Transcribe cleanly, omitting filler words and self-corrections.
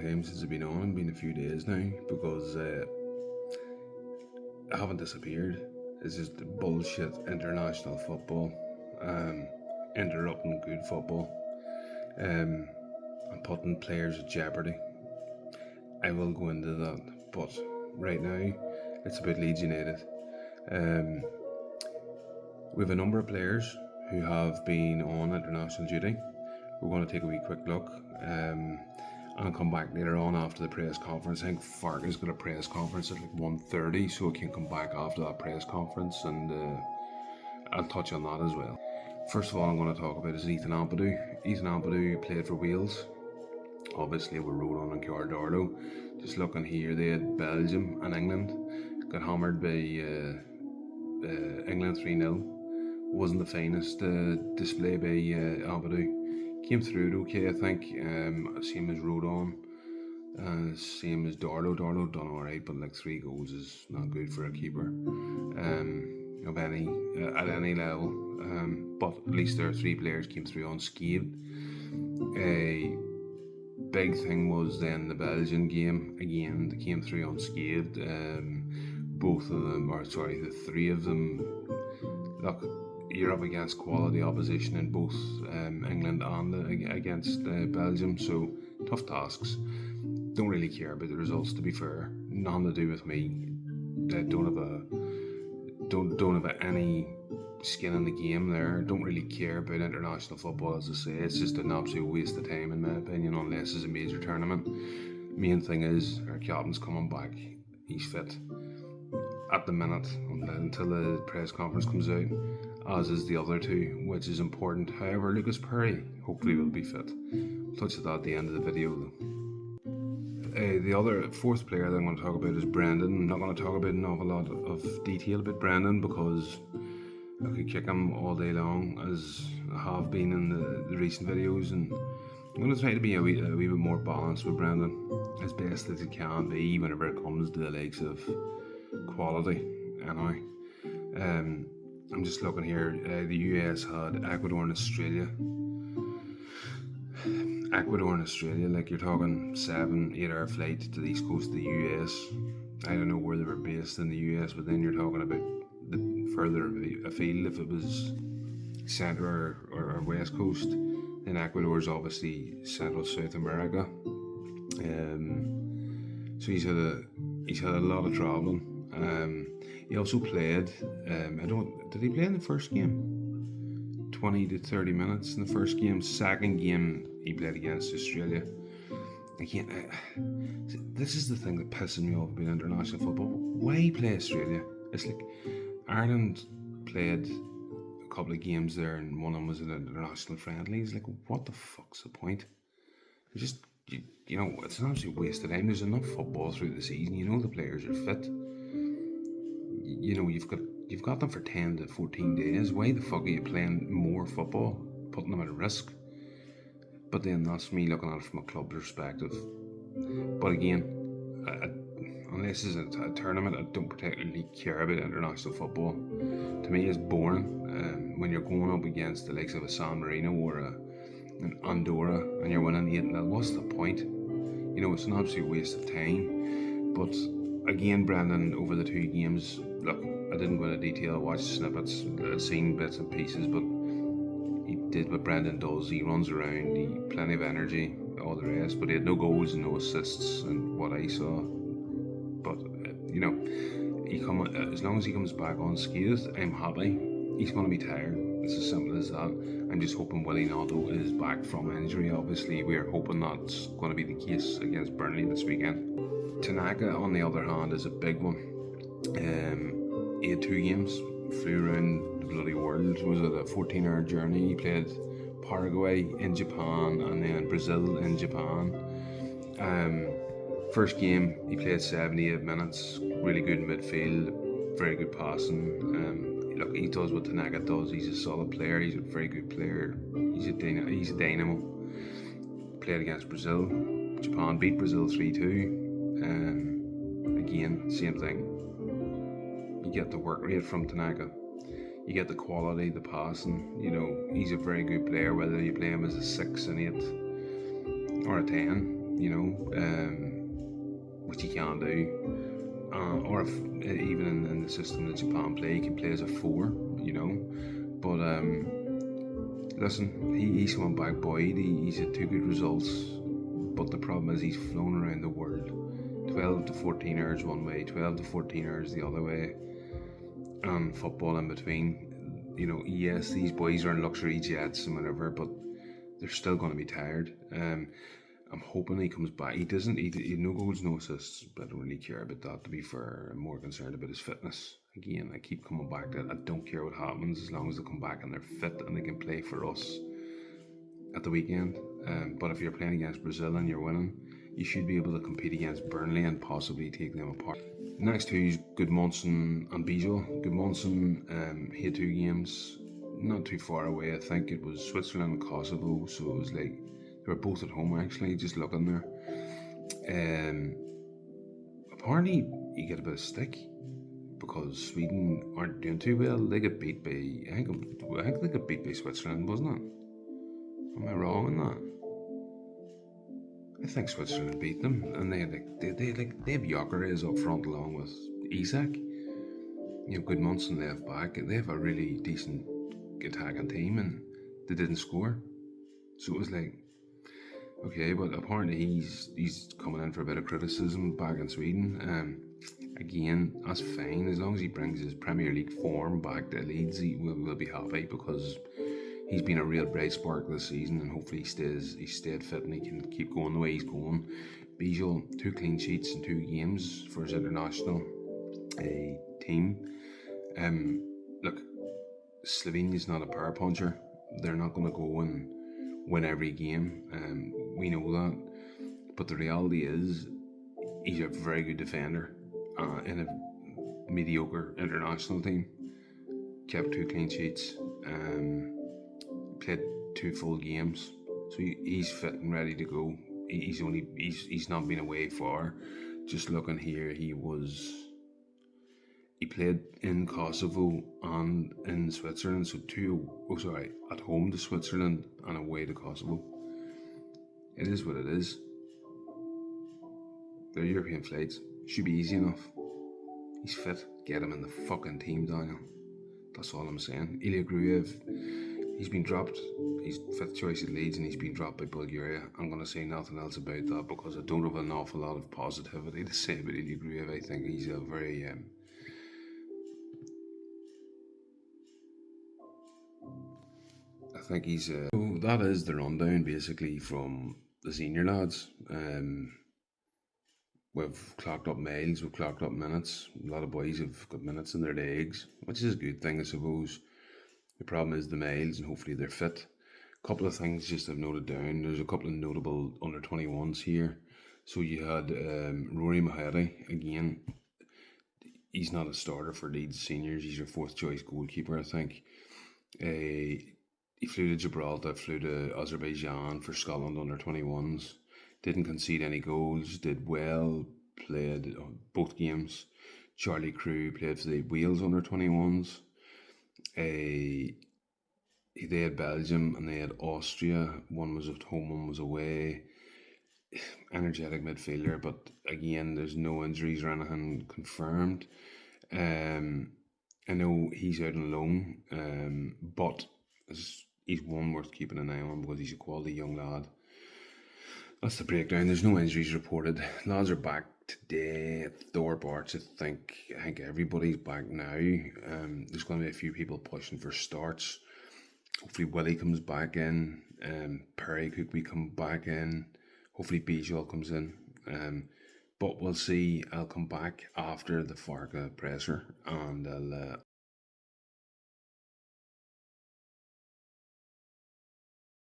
time since I've been on. It's been a few days now because I haven't disappeared. It's just bullshit international football, interrupting good football, and putting players at jeopardy. I will go into that, but right now it's about Leeds United. We have a number of players who have been on international duty. We're going to take a wee quick look and come back later on after the press conference. I think Farke's got a press conference at like 1:30, so I can come back after that press conference and I'll touch on that as well. First of all, I'm going to talk about is Ethan Ampadu. Ethan Ampadu played for Wales. Obviously, we rode on in Cardorlo. Just looking here, they had Belgium and England. Got hammered by England 3-0. Wasn't the finest display by Ampadu. Came through it okay, I think. Same as Rodon, same as Darlow. Darlow done alright, but like 3 goals is not good for a keeper of any at any level. But at least there are 3 players came through unscathed. A big thing was then the Belgian game again. They came through unscathed. Both of them, or sorry, the 3 of them. Look, you're up against quality opposition in both England and against Belgium, so tough tasks. Don't really care about the results, to be fair. Nothing to do with me. Don't have any skin in the game there. Don't really care about international football, as I say. It's just an absolute waste of time, in my opinion, unless it's a major tournament. Main thing is our captain's coming back. He's fit at the minute until the press conference comes out, as is the other 2, which is important. However, Lucas Perry hopefully will be fit. I'll touch on that at the end of the video though. The other 4th player that I'm going to talk about is Brendan. I'm not going to talk about an awful lot of detail about Brendan because I could kick him all day long, as I have been in the recent videos, and I'm going to try to be a wee bit more balanced with Brendan as best as it can be whenever it comes to the likes of quality. Anyway, I'm just looking here. The US had Ecuador and Australia. Ecuador and Australia, like you're talking 7-8 hour flight to the east coast of the US. I don't know where they were based in the US, but then you're talking about the further afield. If it was centre or west coast, then Ecuador is obviously Central South America. So he's had a lot of travelling. He also played. Did he play in the first game? 20 to 30 minutes in the first game. Second game, he played against Australia. Again, this is the thing that pisses me off about international football. Why play Australia? It's like Ireland played a couple of games there, and one of them was an international friendly. It's like, what the fuck's the point? It's just, you know, it's an absolute waste of time. There's enough football through the season. You know the players are fit. You know, you've got them for 10 to 14 days. Why the fuck are you playing more football, putting them at risk? But then that's me looking at it from a club perspective. But again, unless it's a tournament, I don't particularly care about international football. To me, it's boring. When you're going up against the likes of a San Marino or an Andorra and you're winning 8-0, what's the point? You know, it's an absolute waste of time. But again, Brendan, over the 2 games, look, I didn't go into detail. I watched snippets, I've seen bits and pieces, but he did what Brendan does. He runs around, he plenty of energy, all the rest, but he had no goals and no assists and what I saw. But you know, as long as he comes back unscathed, I'm happy. He's going to be tired. It's as simple as that. I'm just hoping Willie Ronaldo is back from injury. Obviously, we're hoping that's going to be the case against Burnley this weekend. Tanaka, on the other hand, is a big one. He had 2 games, flew around the bloody world. Was it a 14-hour journey? He played Paraguay in Japan and then Brazil in Japan. First game, he played 78 minutes, really good in midfield, very good passing. Look, he does what Tanaka does. He's a solid player, he's a very good player, he's a dynamo. Played against Brazil. Japan beat Brazil 3-2. Again, same thing. You get the work rate from Tanaka. You get the quality, the passing. You know, he's a very good player, whether you play him as a 6, an 8, or a 10. you know, which he can do. Or if even in the system that Japan play, he can play as a 4, you know. But listen, he's coming back, boy. He's had 2 good results, but the problem is he's flown around the world. 12 to 14 hours one way, 12 to 14 hours the other way, and football in between. You know, yes, these boys are in luxury jets and whatever, but they're still going to be tired. I'm hoping he comes back. He doesn't. He no goals, no assists, but I don't really care about that. To be fair, I'm more concerned about his fitness. Again, I keep coming back to it. I don't care what happens as long as they come back and they're fit and they can play for us at the weekend. But if you're playing against Brazil and you're winning, you should be able to compete against Burnley and possibly take them apart. Next two is Gudmundsson and Bijol. Gudmundsson, he had 2 games not too far away. I think it was Switzerland and Kosovo, so it was like they were both at home actually, just looking there. Apparently, you get a bit of stick because Sweden aren't doing too well. They get beat by, I think they got beat by Switzerland, wasn't it? Am I wrong on that? I think Switzerland beat them, and they have Gyökeres up front along with Isak. You know, Gudmundsson they have back, and they have a really decent attacking team, and they didn't score. So it was like, okay, but apparently he's coming in for a bit of criticism back in Sweden. Again, that's fine as long as he brings his Premier League form back to LEEDS. We'll be happy because he's been a real bright spark this season, and hopefully he's stayed fit and he can keep going the way he's going. Bijol, 2 clean sheets in 2 games for his international team. Look, Slovenia's not a power puncher. They're not going to go and win every game. We know that. But the reality is, he's a very good defender in a mediocre international team. Kept 2 clean sheets. Played 2 full games. So he's fit and ready to go. He's not been away far. Just looking here, he played in Kosovo and in Switzerland, so at home to Switzerland and away to Kosovo. It is what it is. They're European flights. Should be easy enough. He's fit. Get him in the fucking team, Daniel. That's all I'm saying. Ilya Gruev, he's been dropped. He's 5th choice at Leeds and he's been dropped by Bulgaria. I'm going to say nothing else about that because I don't have an awful lot of positivity to say about Ilya Gruev. I think he's a very... So that is the rundown basically from the senior lads. We've clocked up miles, we've clocked up minutes. A lot of boys have got minutes in their legs, which is a good thing, I suppose. The problem is the miles, and hopefully they're fit. A couple of things just I've noted down. There's a couple of notable under 21s here. So you had Rory Mahedi again. He's not a starter for Leeds seniors. He's your 4th choice goalkeeper, I think. He flew to Gibraltar, flew to Azerbaijan for Scotland under 21s. Didn't concede any goals, did well, played both games. Charlie Crew played for the Wales under 21s. They had Belgium and they had Austria. One was at home, one was away. Energetic midfielder, but again, there's no injuries or anything confirmed. I know he's out on loan, but he's one worth keeping an eye on because he's a quality young lad. That's the breakdown. There's no injuries reported. Lads are back today at Thorpe Arch. I think everybody's back now. There's going to be a few people pushing for starts. Hopefully Willie comes back in. Perry could be come back in. Hopefully Bijol comes in. But we'll see. I'll come back after the Farka presser and I'll